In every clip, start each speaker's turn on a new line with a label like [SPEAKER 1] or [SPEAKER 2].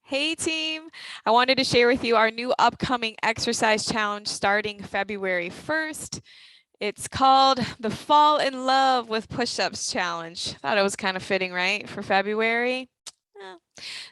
[SPEAKER 1] Hey team, I wanted to share with you our new upcoming exercise challenge starting February 1st. It's called the Fall in Love with Push-Ups Challenge. Thought it was kind of fitting, right, for February? Eh.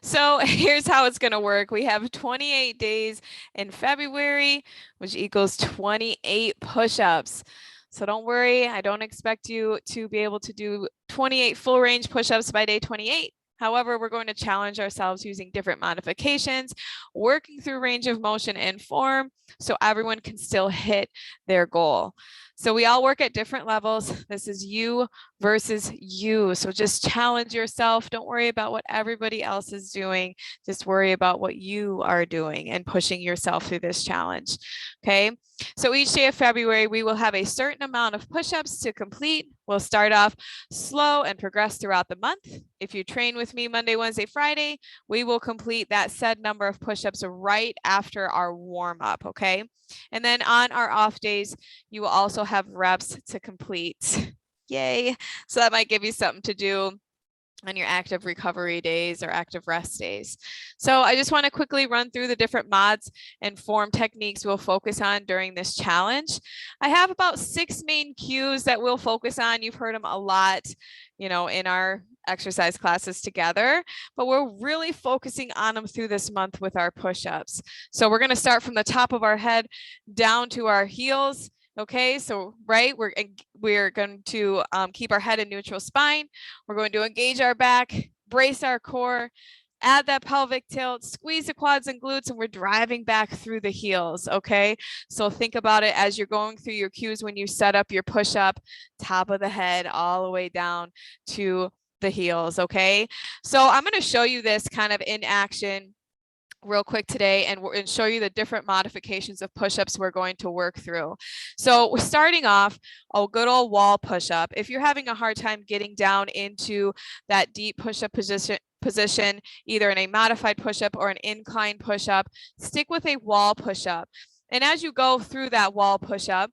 [SPEAKER 1] So here's how it's going to work. We have 28 days in February, which equals 28 push-ups. So don't worry, I don't expect you to be able to do 28 full range push-ups by day 28. However, we're going to challenge ourselves using different modifications, working through range of motion and form so everyone can still hit their goal. So we all work at different levels. This is you versus you. So just challenge yourself. Don't worry about what everybody else is doing. Just worry about what you are doing and pushing yourself through this challenge. Okay. So each day of February, we will have a certain amount of push-ups to complete. We'll start off slow and progress throughout the month. If you train with me Monday, Wednesday, Friday, we will complete that said number of push-ups right after our warm-up, okay? And then on our off days, you will also have reps to complete. Yay. So that might give you something to do on your active recovery days or active rest days. So I just want to quickly run through the different mods and form techniques we'll focus on during this challenge. I have about 6 main cues that we'll focus on. You've heard them a lot, in our exercise classes together, but we're really focusing on them through this month with our push-ups. So we're going to start from the top of our head down to our heels. Okay, so we're going to keep our head in neutral spine. We're going to engage our back, brace our core, add that pelvic tilt, squeeze the quads and glutes, and we're driving back through the heels, okay? So think about it as you're going through your cues when you set up your push-up, top of the head all the way down to the heels, okay? So I'm going to show you this kind of in action real quick today and show you the different modifications of push-ups we're going to work through. So we're starting off a good old wall push-up. If you're having a hard time getting down into that deep push-up position, either in a modified push-up or an incline push-up, stick with a wall push-up. And as you go through that wall push-up,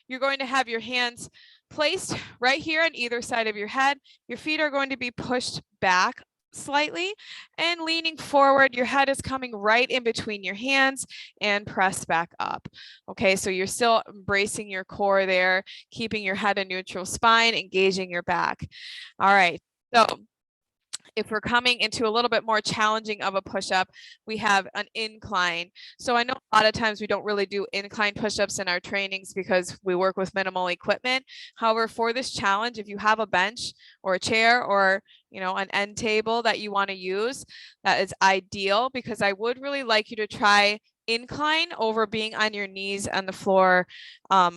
[SPEAKER 1] you're going to have your hands placed right here on either side of your head. Your feet are going to be pushed back slightly and leaning forward. Your head is coming right in between your hands and press back up. Okay, so you're still embracing your core there, keeping your head in neutral spine, engaging your back. All right, so if we're coming into a little bit more challenging of a push-up, we have an incline. So I know a lot of times we don't really do incline push-ups in our trainings because we work with minimal equipment. However, for this challenge, if you have a bench or a chair or an end table that you want to use, that is ideal, because I would really like you to try incline over being on your knees on the floor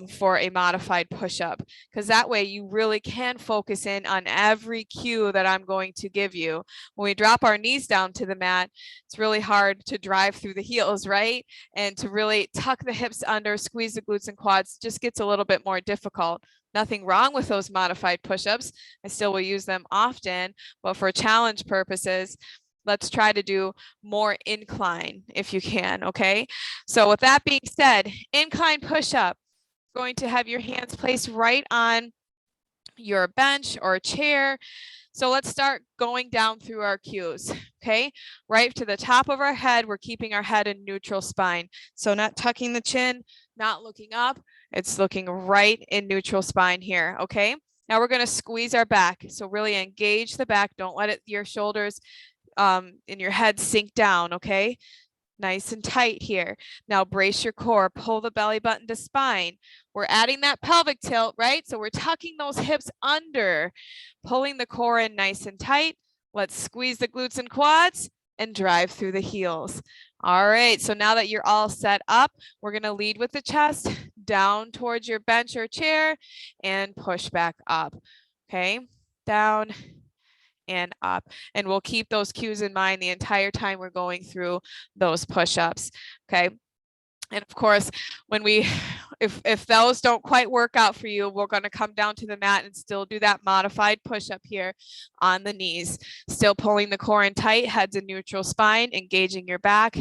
[SPEAKER 1] for a modified push-up, because that way you really can focus in on every cue that I'm going to give you. When we drop our knees down to the mat, it's really hard to drive through the heels, right? And to really tuck the hips under, squeeze the glutes and quads, just gets a little bit more difficult. Nothing wrong with those modified push-ups. I still will use them often, but for challenge purposes, let's try to do more incline if you can, okay? So with that being said, incline push-up, going to have your hands placed right on your bench or chair. So let's start going down through our cues, okay? Right to the top of our head, we're keeping our head in neutral spine. So not tucking the chin, not looking up, it's looking right in neutral spine here, okay? Now we're gonna squeeze our back. So really engage the back, don't let your shoulders in your head sink down, okay? Nice and tight here. Now brace your core, pull the belly button to spine. We're adding that pelvic tilt, right? So we're tucking those hips under, pulling the core in nice and tight. Let's squeeze the glutes and quads and drive through the heels. All right, so now that you're all set up, we're gonna lead with the chest, down towards your bench or chair, and push back up, okay? Down and up. And we'll keep those cues in mind the entire time we're going through those push-ups, okay? And of course, when if those don't quite work out for you, we're going to come down to the mat and still do that modified push-up here on the knees. Still pulling the core in tight, heads in neutral spine, engaging your back,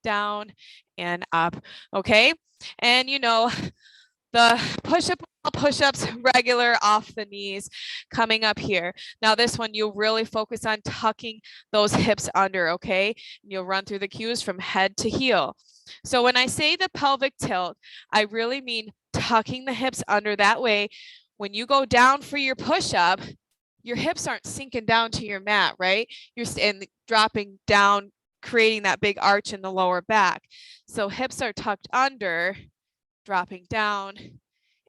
[SPEAKER 1] down and up, okay? And the push-up push-ups, regular off the knees, coming up here. Now this one, you'll really focus on tucking those hips under, okay? You'll run through the cues from head to heel. So when I say the pelvic tilt, I really mean tucking the hips under. That way, when you go down for your push-up, your hips aren't sinking down to your mat, right? You're dropping down, creating that big arch in the lower back. So hips are tucked under, dropping down,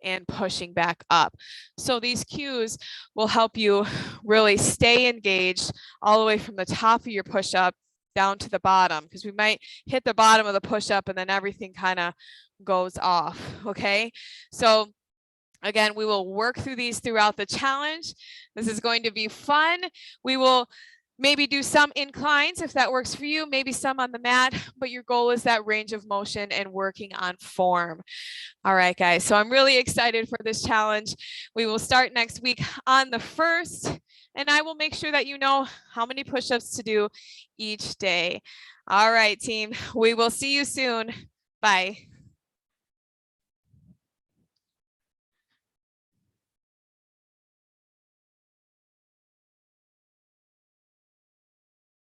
[SPEAKER 1] and pushing back up. So these cues will help you really stay engaged all the way from the top of your push-up down to the bottom, because we might hit the bottom of the push-up and then everything kind of goes off, okay? So again, we will work through these throughout the challenge. This is going to be fun. We will maybe do some inclines if that works for you, maybe some on the mat, but your goal is that range of motion and working on form. All right, guys, so I'm really excited for this challenge. We will start next week on the 1st, and I will make sure that you know how many push-ups to do each day. All right, team, we will see you soon. Bye.